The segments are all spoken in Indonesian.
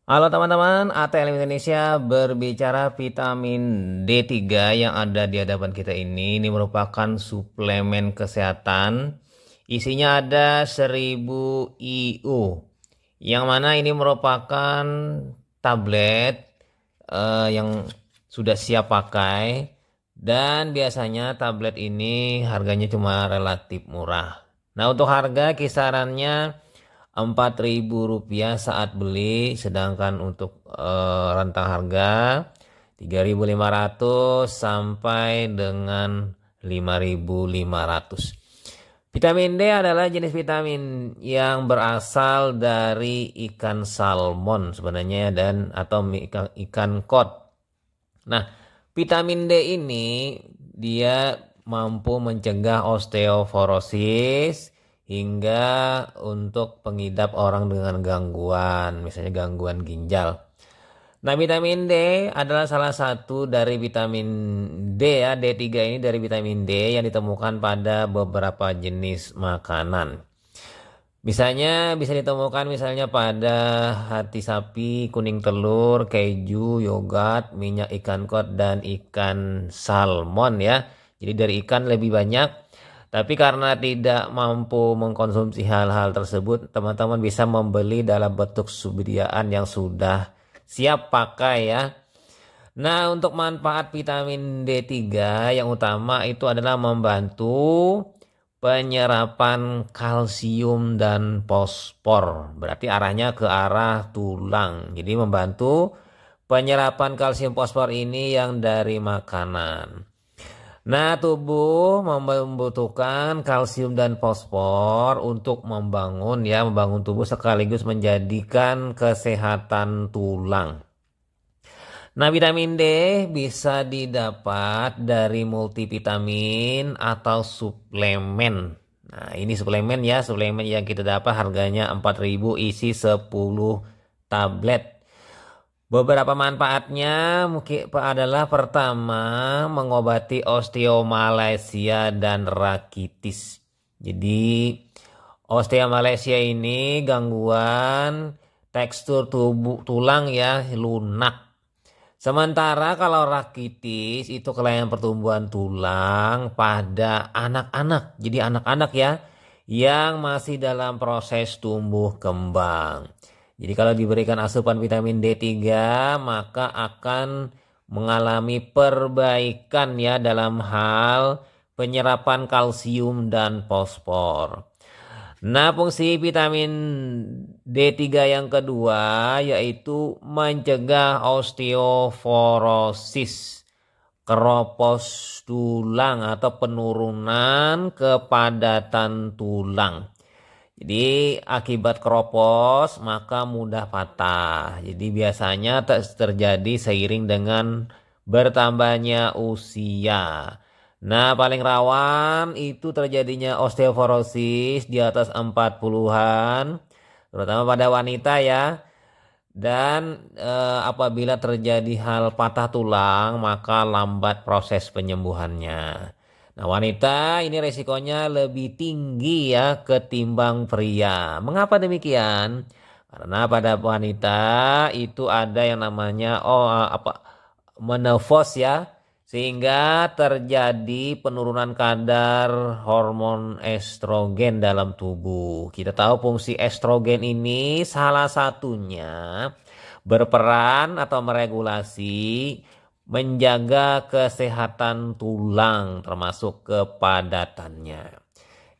Halo teman-teman, ATL Indonesia berbicara vitamin D3 yang ada di hadapan kita ini. Ini merupakan suplemen kesehatan. Isinya ada 1000 IU. Yang mana ini merupakan tablet yang sudah siap pakai. Dan biasanya tablet ini harganya cuma relatif murah. Nah, untuk harga kisarannya Rp4.000 saat beli, sedangkan untuk rentang harga 3.500 sampai dengan 5.500. Vitamin D adalah jenis vitamin yang berasal dari ikan salmon sebenarnya dan atau ikan kod. Nah, vitamin D ini dia mampu mencegah osteoporosis hingga untuk pengidap orang dengan gangguan, misalnya gangguan ginjal. Nah, vitamin D adalah salah satu dari vitamin D ya, D3 ini dari vitamin D yang ditemukan pada beberapa jenis makanan. Misalnya bisa ditemukan misalnya pada hati sapi, kuning telur, keju, yogurt, minyak ikan kod, dan ikan salmon ya. Jadi dari ikan lebih banyak. Tapi karena tidak mampu mengkonsumsi hal-hal tersebut, teman-teman bisa membeli dalam bentuk subsidiaan yang sudah siap pakai ya. Nah, untuk manfaat vitamin D3 yang utama itu adalah membantu penyerapan kalsium dan fosfor. Berarti arahnya ke arah tulang. Jadi membantu penyerapan kalsium fosfor ini yang dari makanan. Nah, tubuh membutuhkan kalsium dan fosfor untuk membangun tubuh sekaligus menjadikan kesehatan tulang. Nah, vitamin D bisa didapat dari multivitamin atau suplemen. Nah, ini suplemen ya, suplemen yang kita dapat harganya 4.000 isi 10 tablet. Beberapa manfaatnya mungkin adalah pertama, mengobati osteomalacia dan rakitis. Jadi osteomalacia ini gangguan tekstur tubuh tulang ya, lunak. Sementara kalau rakitis itu kelainan pertumbuhan tulang pada anak-anak. Jadi anak-anak ya yang masih dalam proses tumbuh kembang. Jadi kalau diberikan asupan vitamin D3 maka akan mengalami perbaikan ya dalam hal penyerapan kalsium dan fosfor. Nah, fungsi vitamin D3 yang kedua yaitu mencegah osteoporosis, keropos tulang atau penurunan kepadatan tulang. Jadi akibat keropos maka mudah patah. Jadi biasanya terjadi seiring dengan bertambahnya usia. Nah, paling rawan itu terjadinya osteoporosis di atas 40-an, terutama pada wanita ya. Dan apabila terjadi hal patah tulang, maka lambat proses penyembuhannya. Nah, wanita ini resikonya lebih tinggi ya ketimbang pria. Mengapa demikian? Karena pada wanita itu ada yang namanya menopause ya, sehingga terjadi penurunan kadar hormon estrogen dalam tubuh. Kita tahu fungsi estrogen ini salah satunya berperan atau meregulasi menjaga kesehatan tulang termasuk kepadatannya.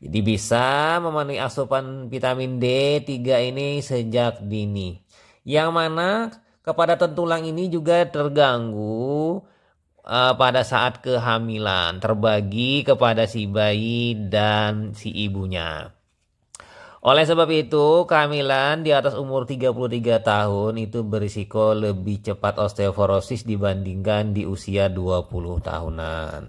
Jadi bisa memenuhi asupan vitamin D3 ini sejak dini. Yang mana kepadatan tulang ini juga terganggu pada saat kehamilan, terbagi kepada si bayi dan si ibunya. Oleh sebab itu, kehamilan di atas umur 33 tahun itu berisiko lebih cepat osteoporosis dibandingkan di usia 20 tahunan.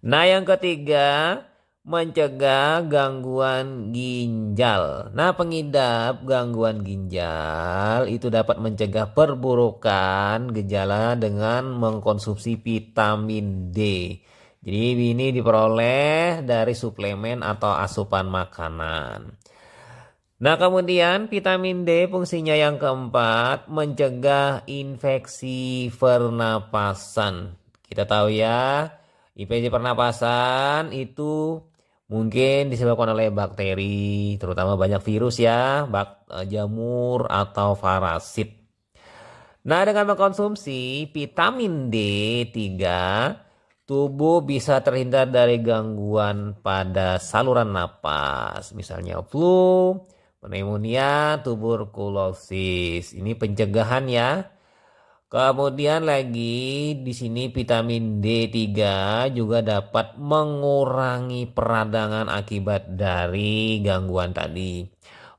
Nah, yang ketiga, mencegah gangguan ginjal. Nah, pengidap gangguan ginjal itu dapat mencegah perburukan gejala dengan mengkonsumsi vitamin D. Jadi ini diperoleh dari suplemen atau asupan makanan. Nah, kemudian vitamin D fungsinya yang keempat, mencegah infeksi pernapasan. Kita tahu ya, infeksi pernapasan itu mungkin disebabkan oleh bakteri, terutama banyak virus ya, jamur atau parasit. Nah, dengan mengkonsumsi vitamin D3, tubuh bisa terhindar dari gangguan pada saluran napas, misalnya flu, pneumonia, tuberkulosis. Ini pencegahan ya. Kemudian lagi di sini vitamin D3 juga dapat mengurangi peradangan akibat dari gangguan tadi.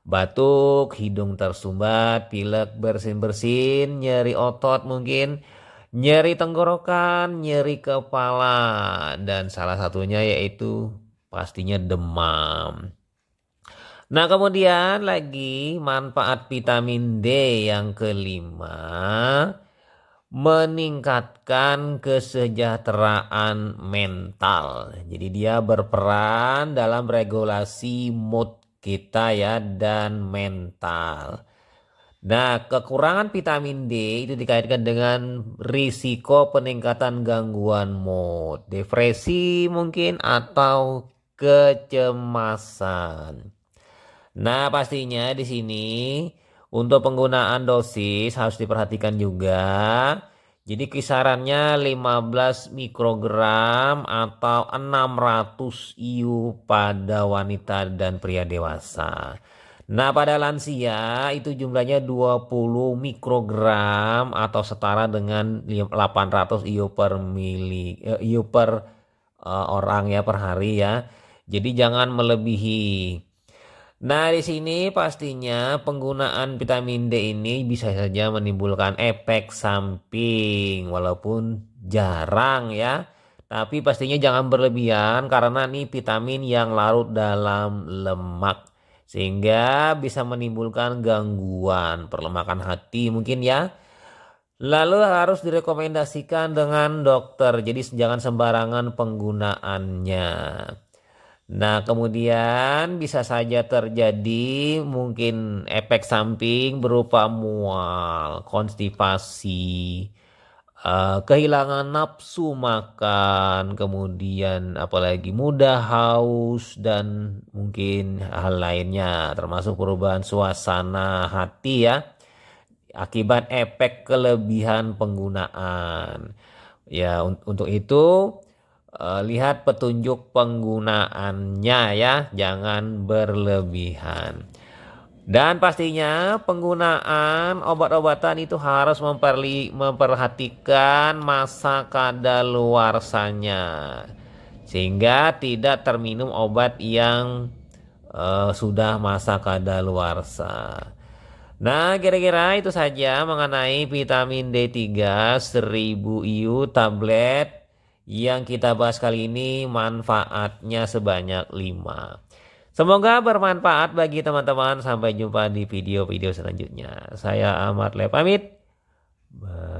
Batuk, hidung tersumbat, pilek bersin-bersin, nyeri otot mungkin, nyeri tenggorokan, nyeri kepala, dan salah satunya yaitu pastinya demam. Nah, kemudian lagi manfaat vitamin D yang kelima, meningkatkan kesejahteraan mental. Jadi dia berperan dalam regulasi mood kita ya dan mental. Nah, kekurangan vitamin D itu dikaitkan dengan risiko peningkatan gangguan mood, depresi mungkin atau kecemasan. Nah, pastinya di sini untuk penggunaan dosis harus diperhatikan juga. Jadi kisarannya 15 mikrogram atau 600 IU pada wanita dan pria dewasa. Nah, pada lansia itu jumlahnya 20 mikrogram atau setara dengan 800 IU per orang ya per hari ya. Jadi jangan melebihi. Nah, di sini pastinya penggunaan vitamin D ini bisa saja menimbulkan efek samping walaupun jarang ya. Tapi pastinya jangan berlebihan karena ini vitamin yang larut dalam lemak sehingga bisa menimbulkan gangguan perlemakan hati mungkin ya. Lalu harus direkomendasikan dengan dokter. Jadi jangan sembarangan penggunaannya. Nah, kemudian bisa saja terjadi mungkin efek samping berupa mual, konstipasi, kehilangan nafsu makan, kemudian apalagi mudah haus dan mungkin hal lainnya termasuk perubahan suasana hati ya akibat efek kelebihan penggunaan. Ya, untuk itu lihat petunjuk penggunaannya ya, jangan berlebihan. Dan pastinya penggunaan obat-obatan itu harus memperhatikan masa kadaluarsanya sehingga tidak terminum obat yang sudah masa kadaluarsa. Nah, kira-kira itu saja mengenai vitamin D3 1000 IU tablet yang kita bahas kali ini, manfaatnya sebanyak 5. Semoga bermanfaat bagi teman-teman. Sampai jumpa di video-video selanjutnya. Saya Ahmad Le pamit. Bye.